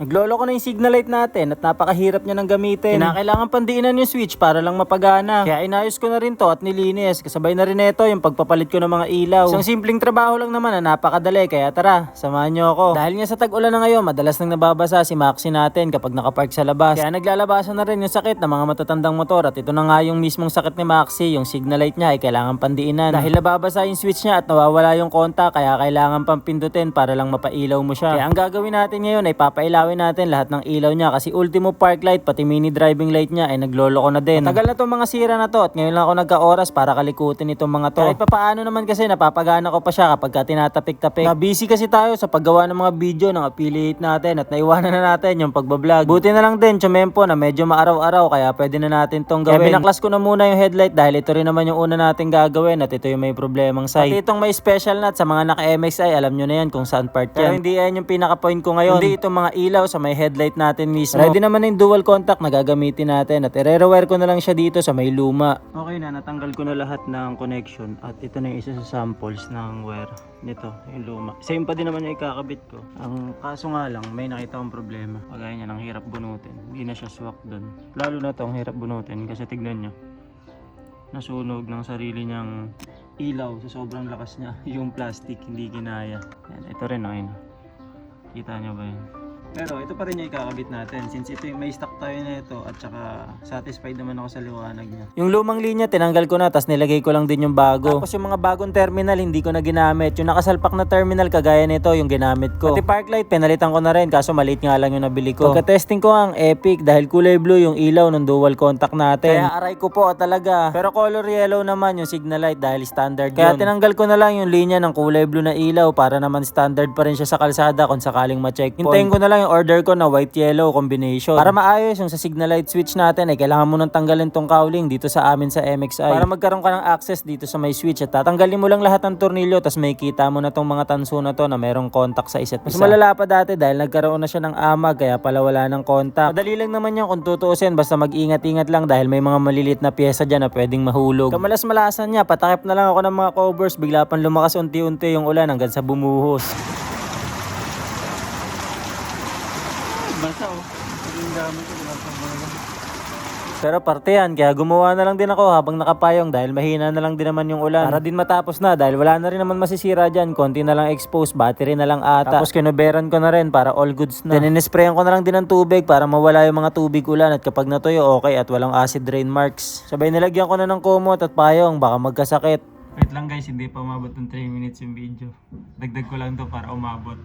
Naglolo ko na yung signal light natin at napakahirap niya ng gamitin. Kinakailangan pandiinan yung switch para lang mapagana. Kaya inayos ko na rin to at nilinis. Kasabay na rin ito yung pagpapalit ko ng mga ilaw. Isang simpleng trabaho lang naman na napakadali. Kaya tara, samahan nyo ako. Dahil nga sa tag-ulan na ngayon, madalas nang nababasa si Maxi natin kapag nakapark sa labas. Kaya naglalabasan na rin yung sakit ng mga matatandang motor. At ito na nga yung mismong sakit ni Maxi. Yung signal light niya ay kailangan pandiinan. Dahil nababasa yung switch niya at nawawala yung kontak. Kaya kailangan pang pindutin para lang mapailaw mo siya. Kaya ang gagawin natin ngayon ay papailawin natin lahat ng ilaw niya kasi ultimo park light pati mini driving light niya ay naglolo ko na din. Matagal na tong mga sira na to at ngayon lang ako nagka-oras para kalikutin itong mga to. Kahit papaano naman kasi napapagana ko pa siya kapag tinatapik-tapik. Busy kasi tayo sa paggawa ng mga video ng affiliate natin at naiwanan na natin yung pagbablog. Buti na lang din Chumempo na medyo maaraw-araw kaya pwede na natin tong gawin. Kaya binaklas ko na muna yung headlight dahil ito rin naman yung una natin gagawin at ito yung may problemang side. Pati itong may special nut sa mga naka-MXI alam nyo na yan kung saan part yan. Pero hindi yan yung pinaka-point ko ngayon. Hindi itong mga ilaw sa may headlight natin mismo. Ready naman yung dual contact na gagamitin natin at i-rewire ko na lang siya dito sa may luma. Okay na, natanggal ko na lahat ng connection at ito na yung isa sa samples ng wire nito, yung luma. Same pa din naman yung ikakabit ko. Ang kaso nga lang, may nakita akong problema. Kagaya niya, ang hirap bunutin. Hindi na siya swak doon. Lalo na to, ang hirap bunutin kasi tignan nyo. Nasunog ng sarili niyang ilaw sa sobrang lakas niya. Yung plastic, hindi ginaya. Yan, ito rin, okay na. Kita nyo ba yun? Pero ito pa rin yung ikakabit natin since ito yung may stock tayo na ito at saka satisfied naman ako sa liwanag niya. Yung lumang linya tinanggal ko na tapos nilagay ko lang din yung bago. Tapos yung mga bagong terminal hindi ko na ginamit. Yung nakasalpak na terminal kagaya nito yung ginamit ko. Pati park light pinalitan ko na rin kaso maliit nga lang yung nabili ko. Pagka-testing ko ang epic dahil kulay blue yung ilaw ng dual contact natin. Kaya aray ko po talaga. Pero color yellow naman yung signal light dahil standard yun. Kaya tinanggal ko na lang yung linya ng kulay blue na ilaw para naman standard pa rin siya sa kalsada kung sakaling ma-checkpoint. Hintayin ko na lang yung order ko na white-yellow combination. Para maayos yung sa signal light switch natin ay kailangan mo nang tanggalin tong cowling dito sa amin sa MXI. Para magkaroon ka ng access dito sa may switch at tatanggalin mo lang lahat ng tornilyo tapos may kita mo na tong mga tanso na to na merong contact sa isa't isa. Mas malala pa dati dahil nagkaroon na siya ng amag kaya pala wala ng contact. Madali lang naman yan kung tutuusin basta mag-ingat-ingat lang dahil may mga maliliit na pyesa dyan na pwedeng mahulog. Kamalas-malasan niya, patakip na lang ako ng mga covers bigla pang lumakas unti-unti yung ulan hanggang sa bumuhos. Basta yung gamit ko pero parte yan, kaya gumawa na lang din ako habang nakapayong dahil mahina na lang din naman yung ulan. Para din matapos na dahil wala na rin naman masisira dyan, konti na lang exposed, battery na lang ata. Tapos kinuberan ko na rin para all goods na. Then inisprayan ko na lang din ng tubig para mawala yung mga tubig ulan at kapag natuyo okay at walang acid rain marks. Sabay nilagyan ko na ng kumot at payong, baka magkasakit. Wait lang guys, hindi pa umabot ng 3 minutes yung video. Dagdag ko lang to para umabot.